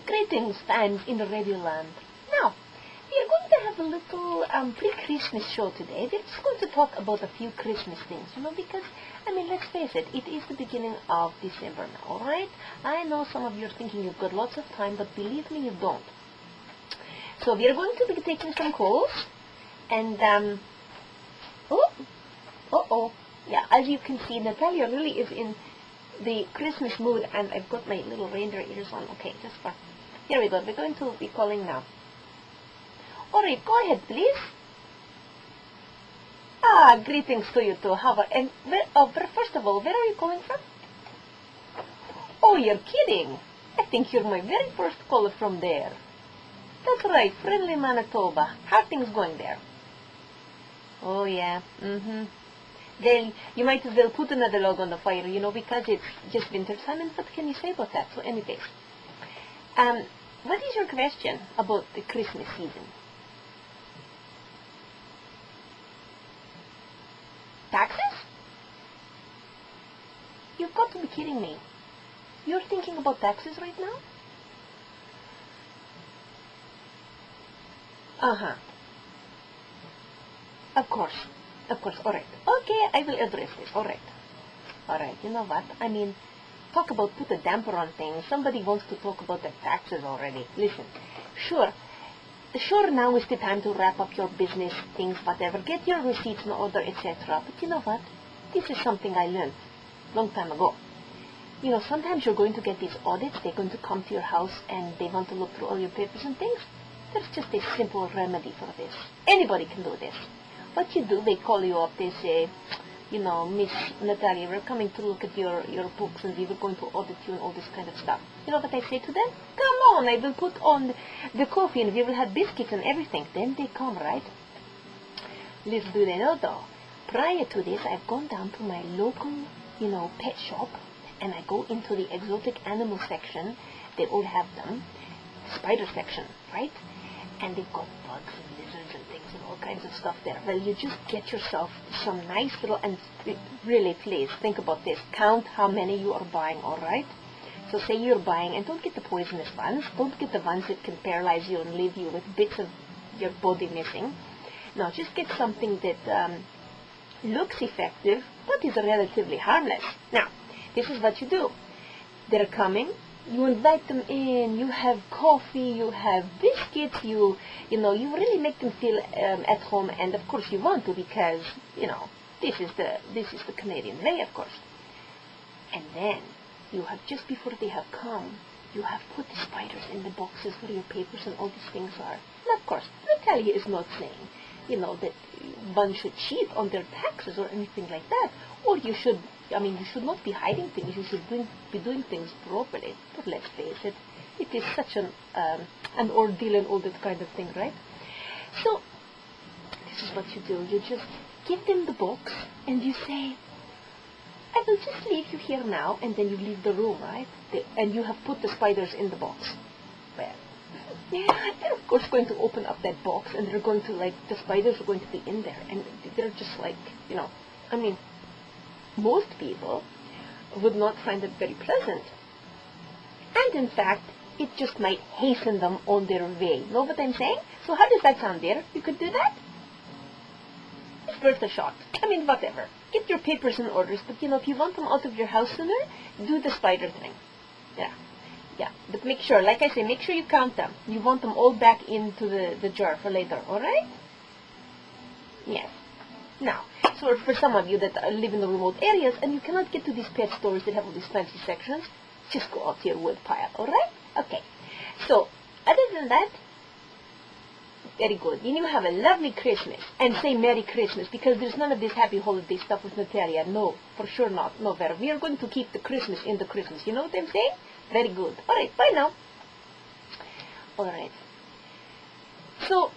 Greetings, fans in the radio land. Now, we are going to have a little pre-Christmas show today. We're just going to talk about a few Christmas things, because, let's face it, it is the beginning of December now, alright? I know some of you are thinking you've got lots of time, but believe me, you don't. So we are going to be taking some calls, and, yeah, as you can see, Natalia really is in the Christmas mood, and I've got my little reindeer ears on. Okay, here we go. We're going to be calling now. Alright, go ahead, please. Greetings to you too. First of all, where are you calling from? Oh, you're kidding. I think you're my very first caller from there. That's right, friendly Manitoba. How are things going there? Oh, yeah. Then you might as well put another log on the fire, because it's just winter time, and what can you say about that? So anyways, what is your question about the Christmas season? Taxes? You've got to be kidding me. You're thinking about taxes right now? Of course, alright. Okay, I will address this, alright, you know what, talk about put a damper on things. Somebody wants to talk about their taxes already. Listen, sure, now is the time to wrap up your business, things, whatever, get your receipts in order, etc. But you know what, this is something I learned long time ago. Sometimes you're going to get these audits. They're going to come to your house and they want to look through all your papers and things. There's just a simple remedy for this. Anybody can do this. What you do, they call you up, they say, Miss Natalia, we're coming to look at your books and we were going to audit you and all this kind of stuff. You know what I say to them? Come on, I will put on the coffee and we will have biscuits and everything. Then they come, right? Little do they know though, prior to this, I've gone down to my local, pet shop, and I go into the exotic animal section. They all have them. Spider section, right? And they've got bugs and lizards and things and all kinds of stuff there. Well, you just get yourself some nice little, and really, please, think about this. Count how many you are buying, alright? So say you're buying, and don't get the poisonous ones. Don't get the ones that can paralyze you and leave you with bits of your body missing. No, just get something that looks effective, but is relatively harmless. Now, this is what you do. They're coming. You invite them in, you have coffee, you have biscuits, you really make them feel at home, and of course you want to, because, this is the Canadian way, of course. And then, you have, just before they have come, you have put the spiders in the boxes where your papers and all these things are. And of course, Natalia is not saying, that one should cheat on their taxes or anything like that, or you should not be hiding things. You should be doing things properly. But let's face it, it is such an ordeal and all that kind of thing, right? So, this is what you do. You just give them the box, and you say, I will just leave you here now, and then you leave the room, right? And you have put the spiders in the box. Well, they're of course going to open up that box, and they're going to, the spiders are going to be in there, and they're just most people would not find it very pleasant. And in fact, it just might hasten them on their way. Know what I'm saying? So how does that sound, dear? You could do that? It's worth a shot. Whatever. Get your papers in orders, but if you want them out of your house sooner, do the spider thing. Yeah. But make sure, like I say, make sure you count them. You want them all back into the jar for later, alright? Yes. Now, so for some of you that live in the remote areas and you cannot get to these pet stores that have all these fancy sections, just go out to your wood pile, alright? Okay. So, other than that, very good. You have a lovely Christmas. And say Merry Christmas, because there's none of this happy holiday stuff with Natalia. No, for sure not. No, Vera. We are going to keep the Christmas in the Christmas. You know what I'm saying? Very good. Alright, bye now. Alright. So,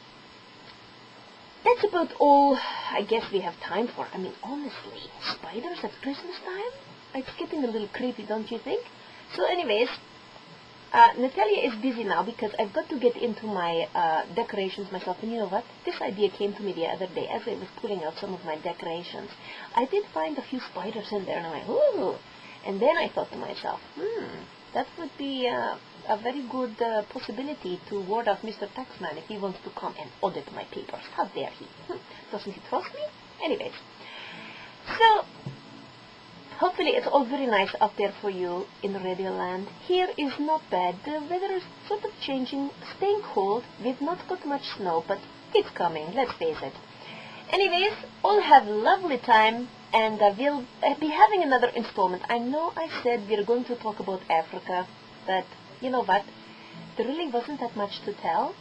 that's about all I guess we have time for. Honestly, spiders at Christmas time? It's getting a little creepy, don't you think? So anyways, Natalia is busy now because I've got to get into my decorations myself. And you know what? This idea came to me the other day as I was pulling out some of my decorations. I did find a few spiders in there, and I went, ooh! And then I thought to myself, that would be a a very good possibility to ward off Mr. Taxman if he wants to come and audit my papers. How dare he? Doesn't he trust me? Anyways, so hopefully it's all very nice up there for you in Radio Land. Here is not bad. The weather is sort of changing, staying cold. We've not got much snow, but it's coming, let's face it. Anyways, all have a lovely time, and we'll be having another installment. I know I said we're going to talk about Africa, but you know what? There really wasn't that much to tell.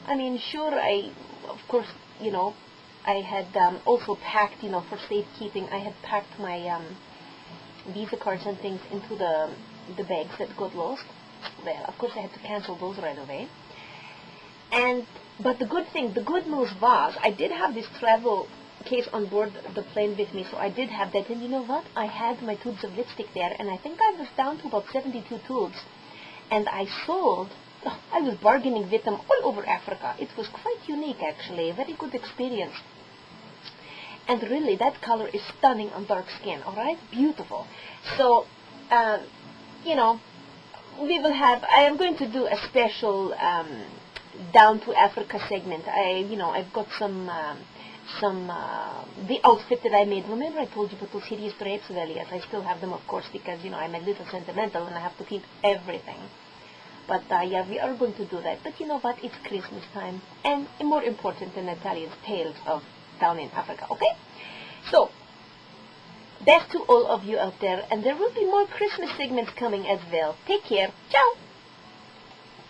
I mean, sure, of course, I had also packed, for safekeeping, I had packed my Visa cards and things into the bags that got lost. Well, of course, I had to cancel those right away. But the good news was, I did have this travel case on board the plane with me, so I did have that. And you know what? I had my tubes of lipstick there, and I think I was down to about 72 tubes. And I was bargaining with them all over Africa. It was quite unique, actually, a very good experience. And really, that color is stunning on dark skin, all right? Beautiful. So, I am going to do a special down to Africa segment. I've got the outfit that I made. Remember I told you about those hideous drapes? Well, yes, I still have them, of course, because, I'm a little sentimental and I have to keep everything. But, yeah, we are going to do that. But you know what? It's Christmas time. And more important than Natalia's tales of down in Africa, okay? So, best to all of you out there. And there will be more Christmas segments coming as well. Take care. Ciao!